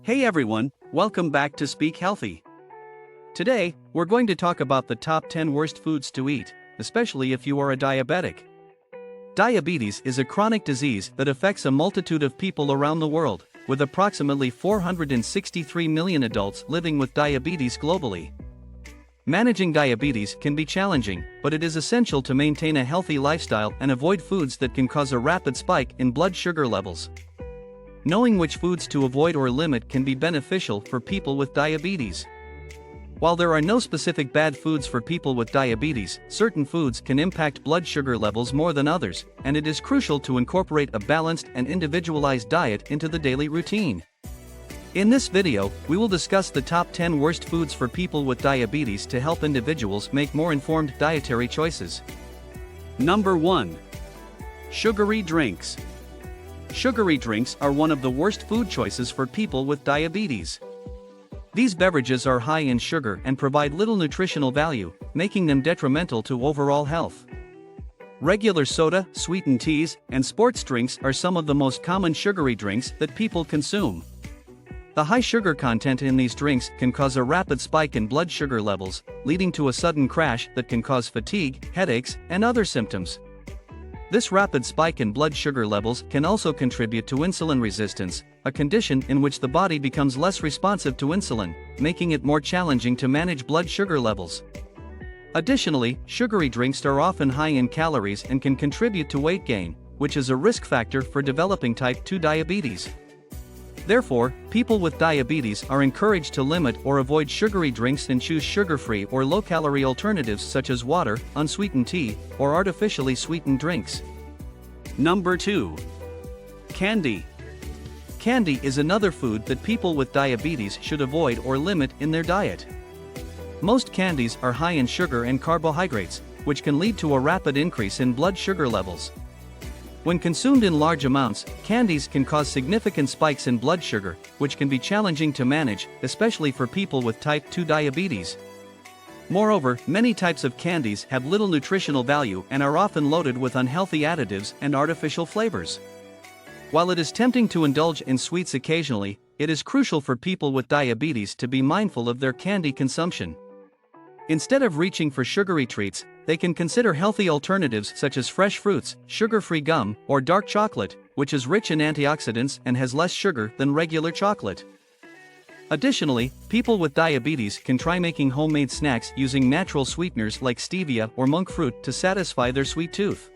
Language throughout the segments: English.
Hey everyone, welcome back to Speak Healthy. Today, we're going to talk about the top 10 worst foods to eat, especially if you are a diabetic. Diabetes is a chronic disease that affects a multitude of people around the world, with approximately 463 million adults living with diabetes globally. Managing diabetes can be challenging, but it is essential to maintain a healthy lifestyle and avoid foods that can cause a rapid spike in blood sugar levels. Knowing which foods to avoid or limit can be beneficial for people with diabetes. While there are no specific bad foods for people with diabetes, certain foods can impact blood sugar levels more than others, and it is crucial to incorporate a balanced and individualized diet into the daily routine. In this video, we will discuss the top 10 worst foods for people with diabetes to help individuals make more informed dietary choices. Number 1. Sugary drinks. Sugary drinks are one of the worst food choices for people with diabetes. These beverages are high in sugar and provide little nutritional value, making them detrimental to overall health. Regular soda, sweetened teas, and sports drinks are some of the most common sugary drinks that people consume. The high sugar content in these drinks can cause a rapid spike in blood sugar levels, leading to a sudden crash that can cause fatigue, headaches, and other symptoms. This rapid spike in blood sugar levels can also contribute to insulin resistance, a condition in which the body becomes less responsive to insulin, making it more challenging to manage blood sugar levels. Additionally, sugary drinks are often high in calories and can contribute to weight gain, which is a risk factor for developing type 2 diabetes. Therefore, people with diabetes are encouraged to limit or avoid sugary drinks and choose sugar-free or low-calorie alternatives such as water, unsweetened tea, or artificially sweetened drinks. Number 2. Candy. Candy is another food that people with diabetes should avoid or limit in their diet. Most candies are high in sugar and carbohydrates, which can lead to a rapid increase in blood sugar levels. When consumed in large amounts, candies can cause significant spikes in blood sugar, which can be challenging to manage, especially for people with type 2 diabetes. Moreover, many types of candies have little nutritional value and are often loaded with unhealthy additives and artificial flavors. While it is tempting to indulge in sweets occasionally, it is crucial for people with diabetes to be mindful of their candy consumption. Instead of reaching for sugary treats, they can consider healthy alternatives such as fresh fruits, sugar-free gum, or dark chocolate, which is rich in antioxidants and has less sugar than regular chocolate. Additionally, people with diabetes can try making homemade snacks using natural sweeteners like stevia or monk fruit to satisfy their sweet tooth.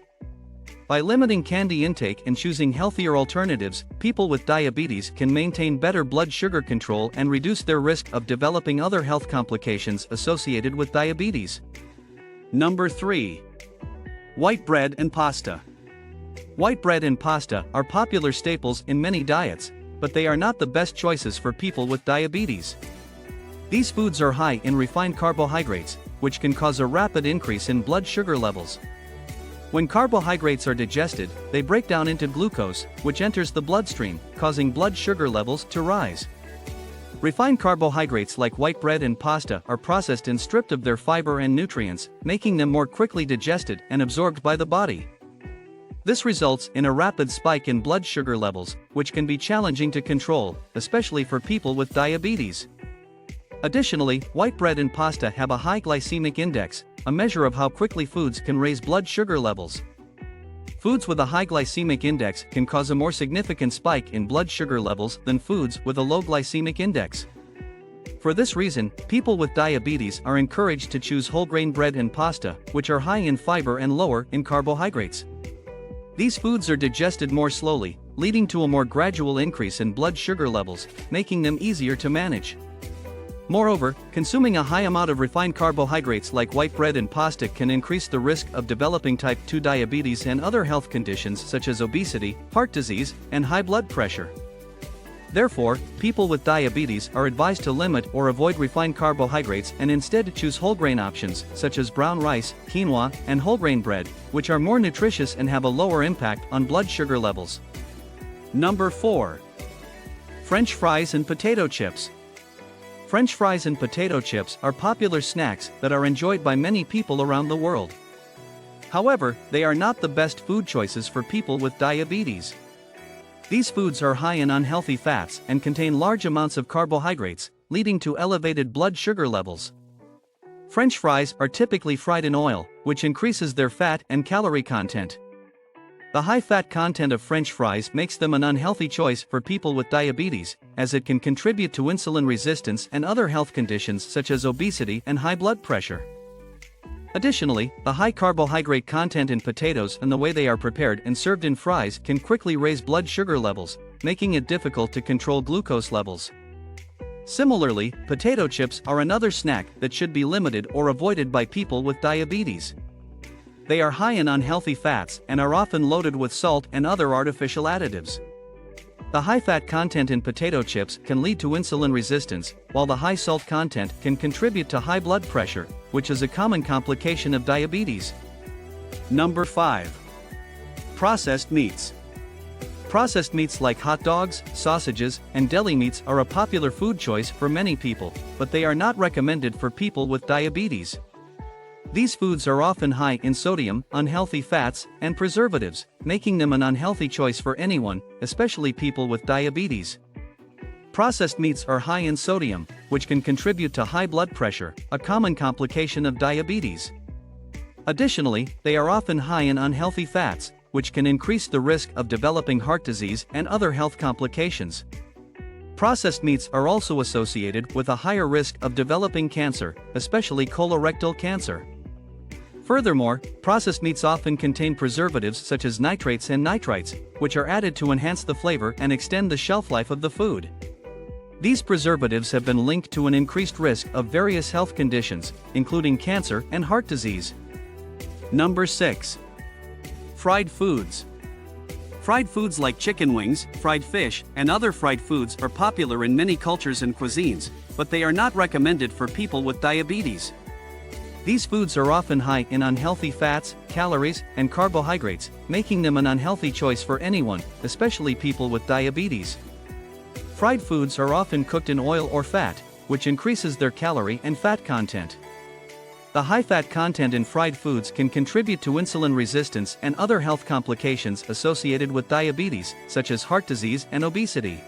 By limiting candy intake and choosing healthier alternatives, people with diabetes can maintain better blood sugar control and reduce their risk of developing other health complications associated with diabetes. Number 3. White bread and pasta. White bread and pasta are popular staples in many diets, but they are not the best choices for people with diabetes. These foods are high in refined carbohydrates, which can cause a rapid increase in blood sugar levels. When carbohydrates are digested, they break down into glucose, which enters the bloodstream, causing blood sugar levels to rise. Refined carbohydrates like white bread and pasta are processed and stripped of their fiber and nutrients, making them more quickly digested and absorbed by the body. This results in a rapid spike in blood sugar levels, which can be challenging to control, especially for people with diabetes. Additionally, white bread and pasta have a high glycemic index, a measure of how quickly foods can raise blood sugar levels. Foods with a high glycemic index can cause a more significant spike in blood sugar levels than foods with a low glycemic index. For this reason, people with diabetes are encouraged to choose whole grain bread and pasta, which are high in fiber and lower in carbohydrates. These foods are digested more slowly, leading to a more gradual increase in blood sugar levels, making them easier to manage. Moreover, consuming a high amount of refined carbohydrates like white bread and pasta can increase the risk of developing type 2 diabetes and other health conditions such as obesity, heart disease, and high blood pressure. Therefore, people with diabetes are advised to limit or avoid refined carbohydrates and instead choose whole grain options such as brown rice, quinoa, and whole grain bread, which are more nutritious and have a lower impact on blood sugar levels. Number 4. French fries and potato chips. French fries and potato chips are popular snacks that are enjoyed by many people around the world. However, they are not the best food choices for people with diabetes. These foods are high in unhealthy fats and contain large amounts of carbohydrates, leading to elevated blood sugar levels. French fries are typically fried in oil, which increases their fat and calorie content. The high fat content of French fries makes them an unhealthy choice for people with diabetes, as it can contribute to insulin resistance and other health conditions such as obesity and high blood pressure. Additionally, the high carbohydrate content in potatoes and the way they are prepared and served in fries can quickly raise blood sugar levels, making it difficult to control glucose levels. Similarly, potato chips are another snack that should be limited or avoided by people with diabetes. They are high in unhealthy fats and are often loaded with salt and other artificial additives. The high fat content in potato chips can lead to insulin resistance, while the high salt content can contribute to high blood pressure, which is a common complication of diabetes. Number 5. Processed meats. Processed meats like hot dogs, sausages, and deli meats are a popular food choice for many people, but they are not recommended for people with diabetes. These foods are often high in sodium, unhealthy fats, and preservatives, making them an unhealthy choice for anyone, especially people with diabetes. Processed meats are high in sodium, which can contribute to high blood pressure, a common complication of diabetes. Additionally, they are often high in unhealthy fats, which can increase the risk of developing heart disease and other health complications. Processed meats are also associated with a higher risk of developing cancer, especially colorectal cancer. Furthermore, processed meats often contain preservatives such as nitrates and nitrites, which are added to enhance the flavor and extend the shelf life of the food. These preservatives have been linked to an increased risk of various health conditions, including cancer and heart disease. Number 6. Fried foods. Fried foods like chicken wings, fried fish, and other fried foods are popular in many cultures and cuisines, but they are not recommended for people with diabetes. These foods are often high in unhealthy fats, calories, and carbohydrates, making them an unhealthy choice for anyone, especially people with diabetes. Fried foods are often cooked in oil or fat, which increases their calorie and fat content. The high fat content in fried foods can contribute to insulin resistance and other health complications associated with diabetes, such as heart disease and obesity.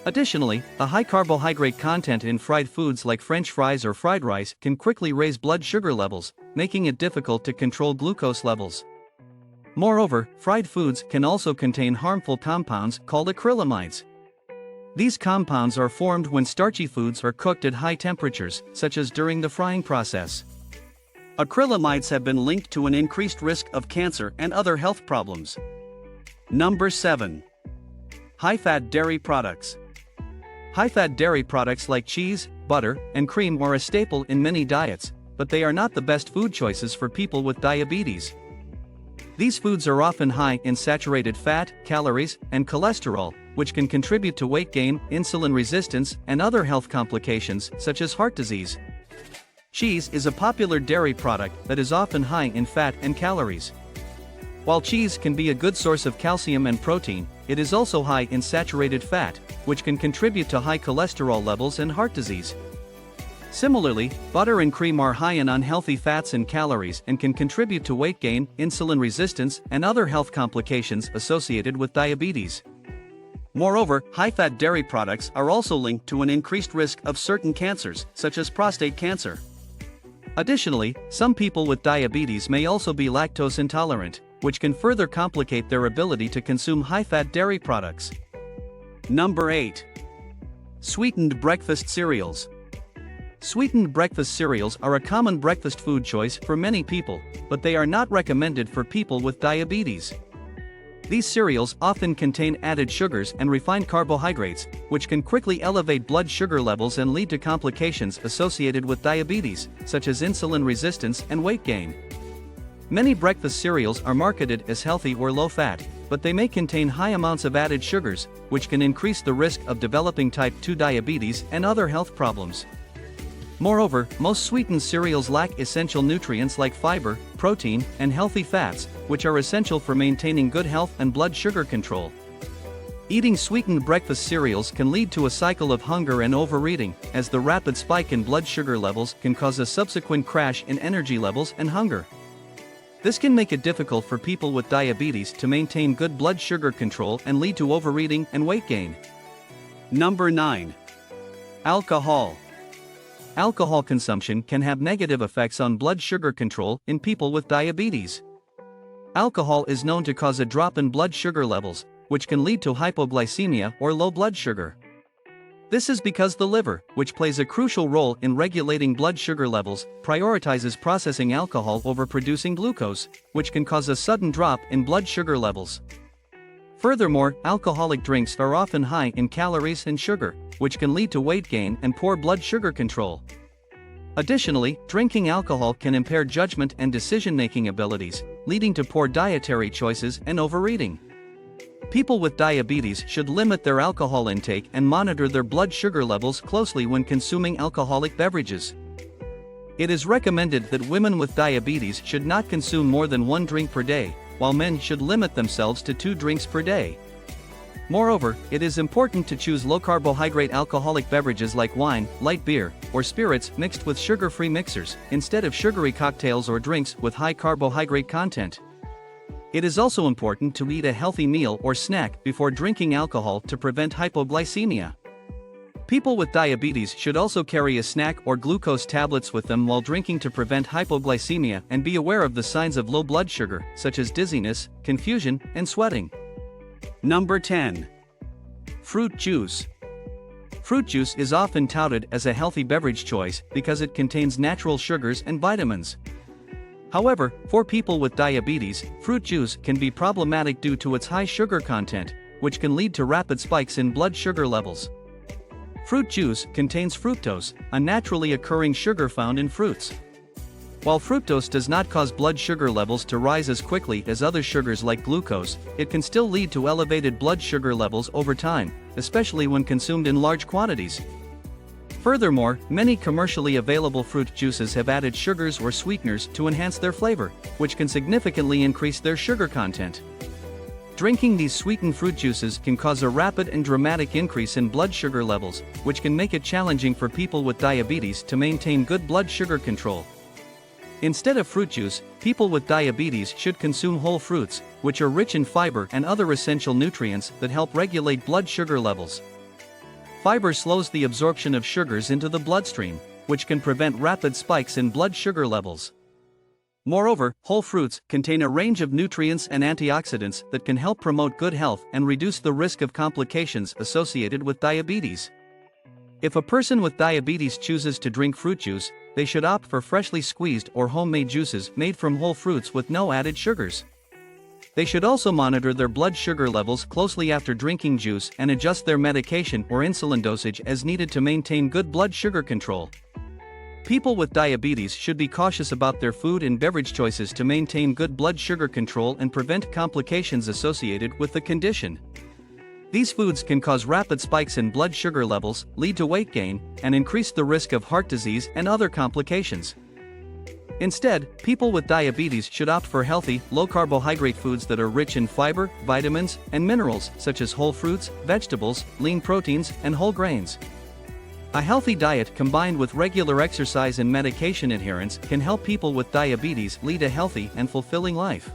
Additionally, the high carbohydrate content in fried foods like French fries or fried rice can quickly raise blood sugar levels, making it difficult to control glucose levels. Moreover, fried foods can also contain harmful compounds called acrylamides. These compounds are formed when starchy foods are cooked at high temperatures, such as during the frying process. Acrylamides have been linked to an increased risk of cancer and other health problems. Number 7. High-fat dairy products. High-fat dairy products like cheese, butter, and cream are a staple in many diets, but they are not the best food choices for people with diabetes. These foods are often high in saturated fat, calories, and cholesterol, which can contribute to weight gain, insulin resistance, and other health complications such as heart disease. Cheese is a popular dairy product that is often high in fat and calories. While cheese can be a good source of calcium and protein, it is also high in saturated fat, which can contribute to high cholesterol levels and heart disease. Similarly, butter and cream are high in unhealthy fats and calories and can contribute to weight gain, insulin resistance, and other health complications associated with diabetes. Moreover, high-fat dairy products are also linked to an increased risk of certain cancers, such as prostate cancer. Additionally, some people with diabetes may also be lactose intolerant, which can further complicate their ability to consume high-fat dairy products. Number 8. Sweetened breakfast cereals. Sweetened breakfast cereals are a common breakfast food choice for many people, but they are not recommended for people with diabetes. These cereals often contain added sugars and refined carbohydrates, which can quickly elevate blood sugar levels and lead to complications associated with diabetes, such as insulin resistance and weight gain. Many breakfast cereals are marketed as healthy or low-fat, but they may contain high amounts of added sugars, which can increase the risk of developing type 2 diabetes and other health problems. Moreover, most sweetened cereals lack essential nutrients like fiber, protein, and healthy fats, which are essential for maintaining good health and blood sugar control. Eating sweetened breakfast cereals can lead to a cycle of hunger and overeating, as the rapid spike in blood sugar levels can cause a subsequent crash in energy levels and hunger. This can make it difficult for people with diabetes to maintain good blood sugar control and lead to overeating and weight gain. Number 9. Alcohol. Alcohol consumption can have negative effects on blood sugar control in people with diabetes. Alcohol is known to cause a drop in blood sugar levels, which can lead to hypoglycemia or low blood sugar. This is because the liver, which plays a crucial role in regulating blood sugar levels, prioritizes processing alcohol over producing glucose, which can cause a sudden drop in blood sugar levels. Furthermore, alcoholic drinks are often high in calories and sugar, which can lead to weight gain and poor blood sugar control. Additionally, drinking alcohol can impair judgment and decision-making abilities, leading to poor dietary choices and overeating. People with diabetes should limit their alcohol intake and monitor their blood sugar levels closely when consuming alcoholic beverages. It is recommended that women with diabetes should not consume more than 1 drink per day, while men should limit themselves to 2 drinks per day. Moreover, it is important to choose low-carbohydrate alcoholic beverages like wine, light beer, or spirits mixed with sugar-free mixers, instead of sugary cocktails or drinks with high carbohydrate content. It is also important to eat a healthy meal or snack before drinking alcohol to prevent hypoglycemia. People with diabetes should also carry a snack or glucose tablets with them while drinking to prevent hypoglycemia and be aware of the signs of low blood sugar, such as dizziness, confusion, and sweating. Number 10. Fruit juice. Fruit juice is often touted as a healthy beverage choice because it contains natural sugars and vitamins. However, for people with diabetes, fruit juice can be problematic due to its high sugar content, which can lead to rapid spikes in blood sugar levels. Fruit juice contains fructose, a naturally occurring sugar found in fruits. While fructose does not cause blood sugar levels to rise as quickly as other sugars like glucose, it can still lead to elevated blood sugar levels over time, especially when consumed in large quantities. Furthermore, many commercially available fruit juices have added sugars or sweeteners to enhance their flavor, which can significantly increase their sugar content. Drinking these sweetened fruit juices can cause a rapid and dramatic increase in blood sugar levels, which can make it challenging for people with diabetes to maintain good blood sugar control. Instead of fruit juice, people with diabetes should consume whole fruits, which are rich in fiber and other essential nutrients that help regulate blood sugar levels. Fiber slows the absorption of sugars into the bloodstream, which can prevent rapid spikes in blood sugar levels. Moreover, whole fruits contain a range of nutrients and antioxidants that can help promote good health and reduce the risk of complications associated with diabetes. If a person with diabetes chooses to drink fruit juice, they should opt for freshly squeezed or homemade juices made from whole fruits with no added sugars. They should also monitor their blood sugar levels closely after drinking juice and adjust their medication or insulin dosage as needed to maintain good blood sugar control. People with diabetes should be cautious about their food and beverage choices to maintain good blood sugar control and prevent complications associated with the condition. These foods can cause rapid spikes in blood sugar levels, lead to weight gain, and increase the risk of heart disease and other complications. Instead, people with diabetes should opt for healthy, low-carbohydrate foods that are rich in fiber, vitamins, and minerals such as whole fruits, vegetables, lean proteins, and whole grains. A healthy diet combined with regular exercise and medication adherence can help people with diabetes lead a healthy and fulfilling life.